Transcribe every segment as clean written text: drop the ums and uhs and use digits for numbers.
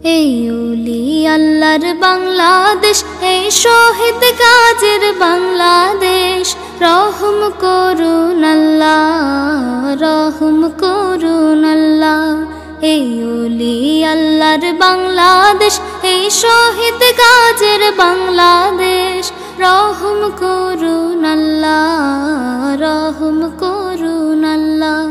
এই ওলি আল্লাহর বাংলাদেশ, এই শহীদ গাজীর বাংলাদেশ। রহম করুন আল্লাহ, রহম করুন আল্লাহ। এই ওলি আল্লাহর বাংলাদেশ, এই শহীদ গাজীর বাংলাদেশ। রহম করুন আল্লাহ, রহম করুন আল্লাহ।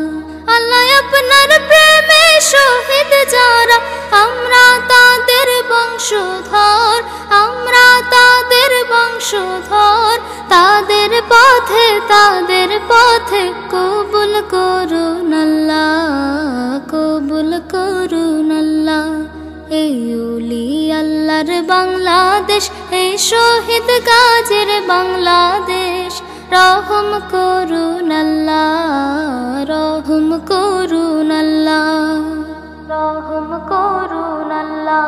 আল্লাহ আপনার প্রেমে শহীদ যারা, আমরা তাদের বংশধর, আমরা তাদের বংশধর। তাদের পথে, তাদের পথে কবুল করুন আল্লাহ, কবুল করুন আল্লাহ। এই ওলি আল্লাহর বাংলাদেশ, এই শহীদ গাজীর বাংলাদেশ। রহম করুন আল্লাহ, রহম করুন আল্লাহ, রহম করুন আল্লাহ।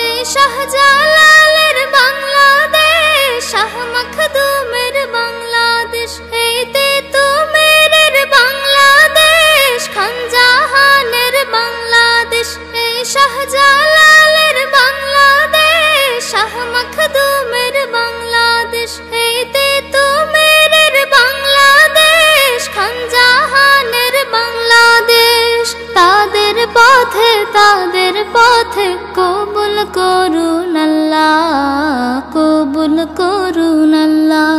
এই শাহজালালের বাংলাদেশ, শাহ মখদুমের বাংলাদেশ। এই তেতুমিরের বাংলাদেশ, খান জাহানের বাংলাদেশ। এই শাহজালালের বাংলাদেশ, শাহ মখদুমের বাংলাদেশ। এই তেতুমিরের বাংলাদেশ, খান জাহানের বাংলাদেশ। তাদের পথে, তাদের পথে কবুল করুন আল্লাহ, কবুল করুন আল্লাহ।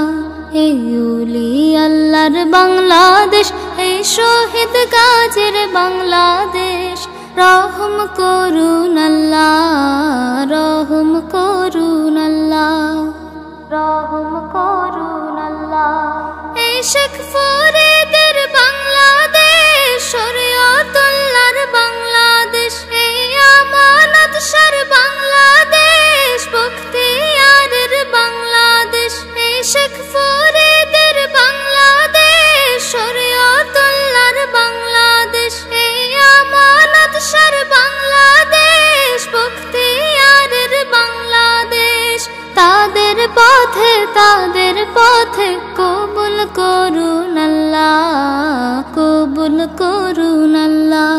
এই ওলি আল্লাহর বাংলাদেশ, এই শহীদ গাজীর বাংলাদেশ। রহম করুন আল্লাহ, রহম করুন আল্লাহ, রহম করুন আল্লাহ। এই শেখ ফরিদের বাংলাদেশ, শরীয়তুল্লাহর বাংলাদেশ। এই আমানত শাহর বাংলাদেশ, বখতিয়ারের বাংলাদেশ। এই শেখ ফরিদের বাংলাদেশ, শরীয়তুল্লাহর বাংলাদেশ। এই আমানত শাহর বাংলাদেশ, বখতিয়ারের বাংলাদেশ। তাদের পথে, তাদের পথে কবুল করুন আল্লাহ, কবুল করুন আল্লাহ।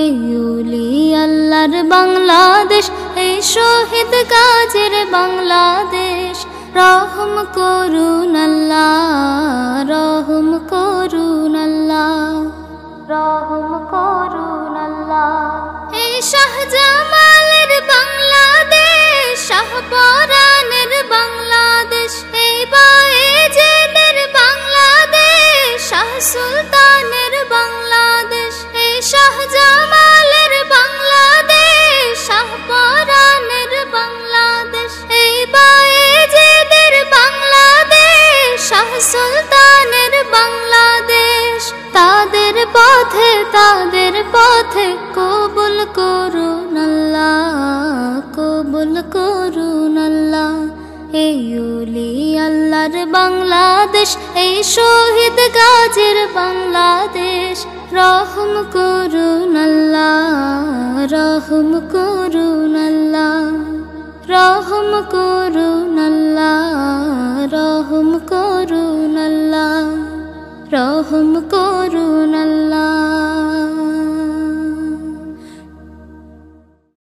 এই ওলি আল্লাহর বাংলাদেশ, এই শহীদ গাজীর বাংলাদেশ। রহম করুন আল্লাহ, রহম করুন আল্লাহ, রহম করুন আল্লাহ। এই শাহজামালের বাংলাদেশ, শাহপরানের বাংলাদেশ। এই বায়েজিদের বাংলাদেশ, শাহ সুলতানের বাংলাদেশ। এই শাহজামালের বাংলাদেশ, শাহপরানের বাংলাদেশ। এই বায়েজিদের বাংলাদেশ, শাহ সুলতানের বাংলাদেশ। তাদের পথে, তাদের পথে কবুল করুন আল্লাহ, কবুল করুন আল্লাহ। এই ওলি আল্লাহর বাংলাদেশ, এই শহীদ গাজীর বাংলাদেশ। রহম করুন আল্লাহ, রহম করুন আল্লাহ, রহম করুন আল্লাহ, রহম করুন আল্লাহ, রহম করুন আল্লাহ।